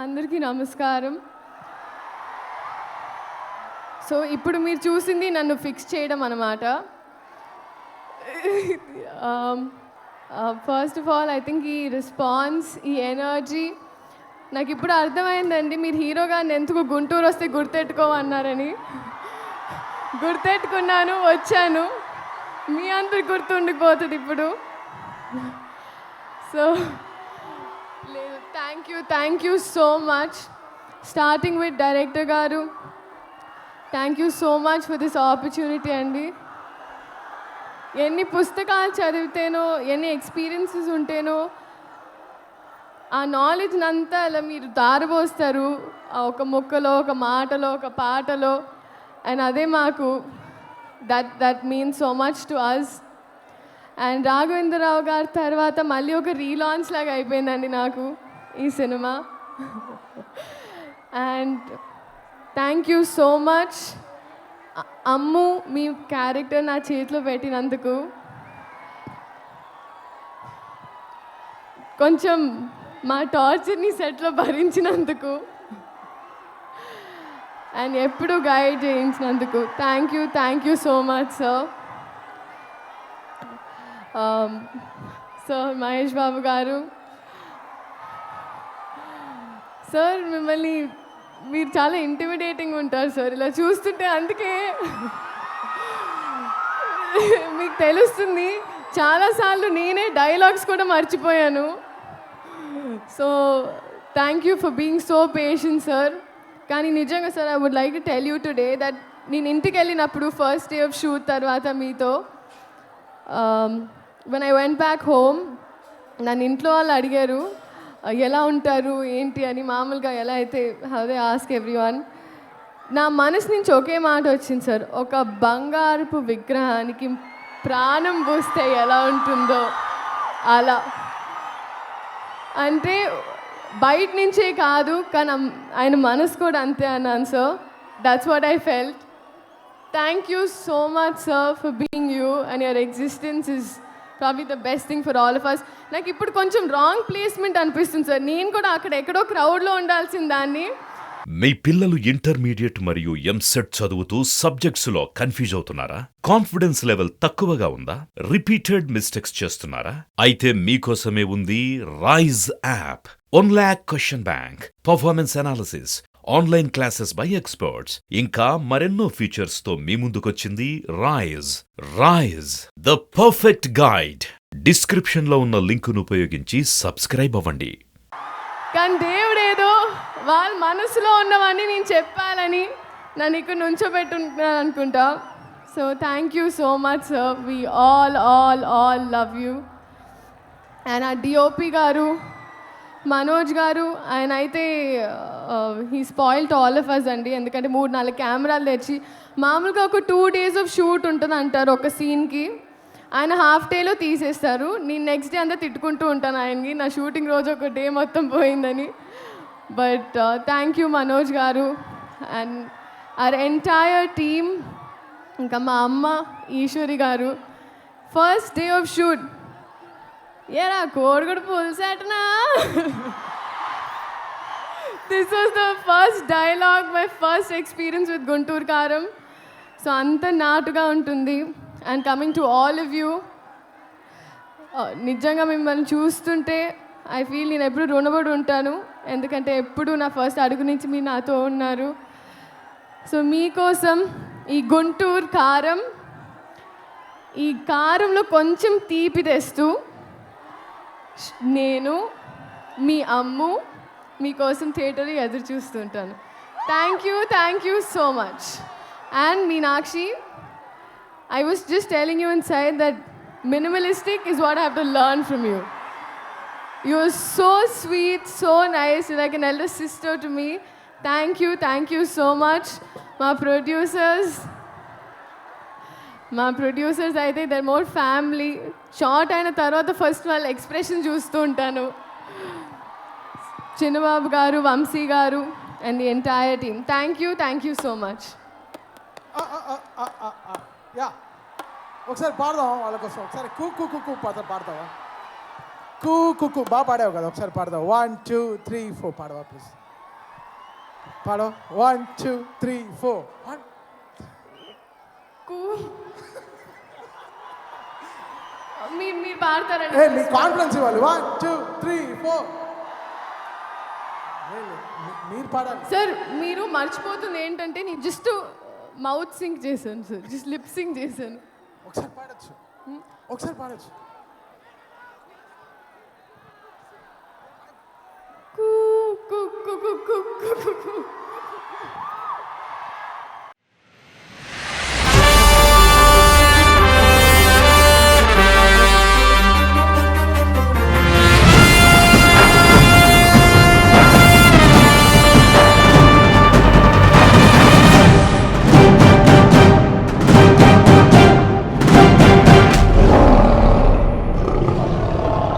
అందరికీ నమస్కారం. సో ఇప్పుడు మీరు చూసింది నన్ను ఫిక్స్ చేయడం అన్నమాట. First of all I think ఈ రెస్పాన్స్, ఈ ఎనర్జీ నాకు ఇప్పుడు అర్థమైందండి. మీరు హీరో గారిని ఎందుకు గుంటూరు వస్తే గుర్తెట్టుకోమన్నారని. గుర్తెట్టుకున్నాను, వచ్చాను. మీ అందరికి గుర్తుండిపోతుంది ఇప్పుడు. సో లేదు, thank you so much. Starting with director గారు, thank you so much for this opportunity అండి. ఎన్ని పుస్తకాలు చదివితేనో, ఎన్ని ఎక్స్పీరియన్సెస్ ఉంటేనో ఆ నాలెడ్జ్ని అంతా అలా మీరు దారబోస్తారు, ఒక ముక్కలో, ఒక మాటలో, ఒక పాటలో. అండ్ అదే మాకు that means so much to us. And Raghavendra Rao గారి తర్వాత మళ్ళీ ఒక రీలాంచ్ లాగా అయిపోయిందండి నాకు ఈ సినిమా. And thank you so much Ammu, మీ క్యారెక్టర్ నా చేతిలో పెట్టినందుకు. కొంచెం మా టార్చర్ని సెట్లో భరించినందుకు అండ్ ఎప్పుడు గైడ్ చేయించినందుకు thank you so much sir. Sir Mahesh Babu garu, sir మిమ్మల్ని మీరు చాలా ఇంటిమిడేటింగ్ ఉంటారు సార్, ఇలా చూస్తుంటే. అందుకే మీకు తెలుస్తుంది, చాలాసార్లు నేనే డైలాగ్స్ కూడా మర్చిపోయాను. So thank you for being so patient sir. కానీ నిజంగా sir, I would like to tell you today that నేను ఇంటికి వెళ్ళినప్పుడు ఫస్ట్ డే ఆఫ్ షూట్ తర్వాత మీతో when I went back home, నన్ను ఇంట్లో వాళ్ళు అడిగారు ఎలా ఉంటారు ఏంటి అని. మామూలుగా ఎలా అయితే అదే ఆస్క్ ఎవ్రీవన్. నా మనసు నుంచి ఒకే మాట వచ్చింది సార్, ఒక బంగారపు విగ్రహానికి ప్రాణం పోస్తే ఎలా ఉంటుందో అలా. అంటే బయట నుంచే కాదు, కానీ ఆయన మనసు కూడా అంతే అన్నాను sir. That's what I felt. Thank you so much sir for being you, and your existence is probably the best thing for all of us. నాకు ఇప్పుడు కొంచెం రాంగ్ ప్లేస్మెంట్ అనిపిస్తుంది సార్. నేను కూడా అక్కడ ఎక్కడో క్రౌడ్లో ఉండాల్సిన దాన్ని. మీ పిల్లలు ఇంటర్మీడియట్ మరియు ఎంసెట్ చదువుతూ సబ్జెక్ట్స్లో కన్ఫ్యూజ్ అవుతున్నారా? కాన్ఫిడెన్స్ లెవెల్ తక్కువగా ఉందా? రిపీటెడ్ మిస్టేక్స్ చేస్తున్నారా? అయితే మీకోసమే ఉంది Rise app. 1 lakh question bank, performance analysis, online classes by experts, ఇంకా మరెన్నో ఫీచర్స్ తో మీ ముందుకొచ్చింది Rise the perfect guide. Description లో ఉన్న లింకును ఉపయోగించి సబ్స్క్రైబ్ అవ్వండి. కానీ దేవుడేదో వాళ్ళ మనసులో ఉన్నవన్నీ నేను చెప్పాలని నన్ను ఇక్కడ నుంచోబెట్టుకుంటున్నాను అనుకుంటా. So thank you so much sir. We all love you. And uh DOP గారు మనోజ్ గారు, ఆయన అయితే he spoil to all of us అండి. ఎందుకంటే 3-4 కెమెరాలు తెచ్చి, మామూలుగా ఒక 2 days ఆఫ్ షూట్ ఉంటుంది అంటారు ఒక సీన్కి, ఆయన హాఫ్ డేలో తీసేస్తారు. నేను నెక్స్ట్ డే అంతా తిట్టుకుంటూ ఉంటాను ఆయనకి, నా షూటింగ్ రోజు ఒక డే మొత్తం పోయిందని. బట్ థ్యాంక్ యూ మనోజ్ గారు అండ్ అవర్ ఎంటైర్ టీమ్. ఇంకా మా అమ్మ ఈశ్వరి గారు, ఫస్ట్ డే ఆఫ్ షూట్ ఏరా కోడిగుడు పులిసేటనా. This was the first dialogue, my first experience with Guntur Kaaram. So అంత నాటుగా ఉంటుంది. And coming to all of you, నిజంగా మిమ్మల్ని చూస్తుంటే ఐ ఫీల్ నేను ఎప్పుడు రుణపడి ఉంటాను. ఎందుకంటే ఎప్పుడు నా ఫస్ట్ అడుగు నుంచి మీరు నాతో ఉన్నారు. సో మీకోసం ఈ గుంటూరు కారం, ఈ కారంలో కొంచెం తీపి తెస్తూ నేను మీ అమ్ము మీకోసం థియేటర్లో ఎదురు చూస్తుంటాను. Thank you so much. And Meenakshi, I was just telling you inside that minimalistic is what I have to learn from you. You are so sweet, so nice, you're like an elder sister to me. Thank you so much. My producers అయితే they're more family. Short అయిన తర్వాత first వాళ్ళ expression చూస్తూ ఉంటాను. చిన్నబాబు గారు, వంశీ గారు and the entire team, thank you so much. Yeah, ఒకసారి పాడదాం వాళ్ళ కోసం. ఒకసారి కూ కూ కూ కూ పాడతావా? కూ కూ కూ బాగా పాడావు కదా, ఒకసారి పాడదాం. 1 2 3 4 పాడవా ప్లీజ్. పాడో 1 2 3 4 కూ మీరు పాడతారండి. ఏ నీ కాన్ఫిడెన్స్ ఇవ్వాలి 1 2 3 4 మీరు పాడాలి సార్ మీరు మర్చిపోతుంది ఏంటంటే నేను జస్ట్ మౌత్ సింక్ చేశాను సార్, జస్ట్ లిప్ సింక్ చేశాను. ఒకసారి పాడొచ్చు ఒకసారి పాడొచ్చు